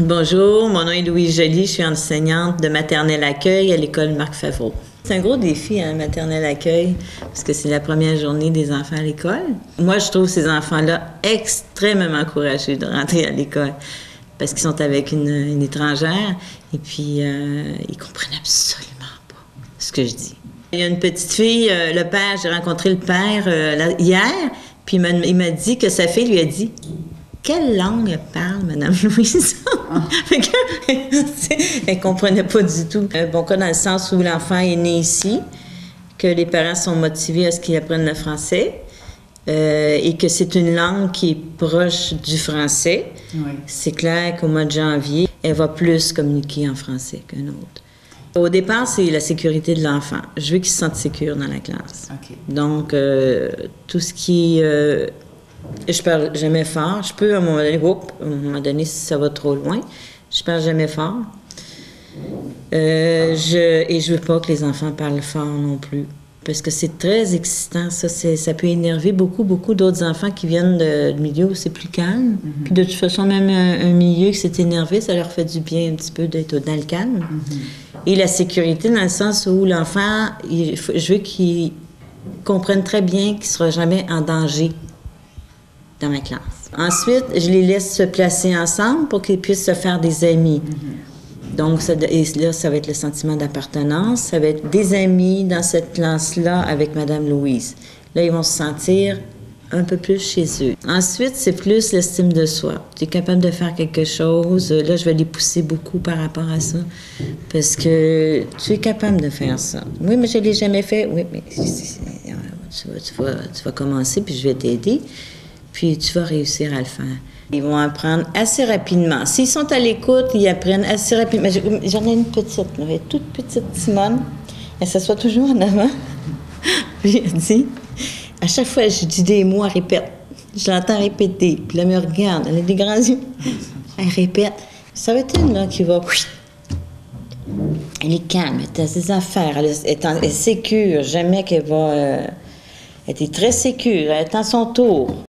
Bonjour, mon nom est Louise Joly, je suis enseignante de maternelle accueil à l'école Marc Favreau. C'est un gros défi, hein, maternelle accueil, parce que c'est la première journée des enfants à l'école. Moi, je trouve ces enfants-là extrêmement courageux de rentrer à l'école, parce qu'ils sont avec une étrangère, et puis ils comprennent absolument pas ce que je dis. Il y a une petite fille, le père, j'ai rencontré le père hier, puis il m'a dit que sa fille lui a dit « Quelle langue elle parle, Madame Louise? » Elle ne comprenait pas du tout. Bon cas, dans le sens où l'enfant est né ici, que les parents sont motivés à ce qu'il apprenne le français et que c'est une langue qui est proche du français. Oui. C'est clair qu'au mois de janvier, elle va plus communiquer en français qu'un autre. Au départ, c'est la sécurité de l'enfant. Je veux qu'il se sente sécure dans la classe. Okay. Donc, tout ce qui... je parle jamais fort. Je peux, à un moment donné, si ça va trop loin, je parle jamais fort. Et je veux pas que les enfants parlent fort non plus. Parce que c'est très excitant, ça. Ça peut énerver beaucoup d'autres enfants qui viennent de milieux où c'est plus calme. Mm-hmm. Puis de toute façon, même un milieu qui s'est énervé, ça leur fait du bien un petit peu d'être dans le calme. Mm-hmm. Et la sécurité, dans le sens où l'enfant, je veux qu'il comprenne très bien qu'il ne sera jamais en danger dans ma classe. Ensuite, je les laisse se placer ensemble pour qu'ils puissent se faire des amis. Mm-hmm. Donc, là, ça va être le sentiment d'appartenance. Ça va être des amis dans cette classe-là avec Madame Louise. Là, ils vont se sentir un peu plus chez eux. Ensuite, c'est plus l'estime de soi. Tu es capable de faire quelque chose. Là, je vais les pousser beaucoup par rapport à ça. Parce que tu es capable de faire ça. Oui, mais je ne l'ai jamais fait. Oui, mais tu vas commencer, puis je vais t'aider. Puis tu vas réussir à le faire. Ils vont apprendre assez rapidement. S'ils sont à l'écoute, ils apprennent assez rapidement. J'en ai une petite, elle est toute petite, Simone. Elle s'assoit toujours en avant. Puis elle dit, à chaque fois que je dis des mots, elle répète. Je l'entends répéter. Puis là, elle me regarde, elle a des grands yeux. Elle répète. Ça va être une là qui va... Elle est calme, elle a ses affaires, elle est sécure. Jamais qu'elle va... elle est très sécure, elle attend son tour.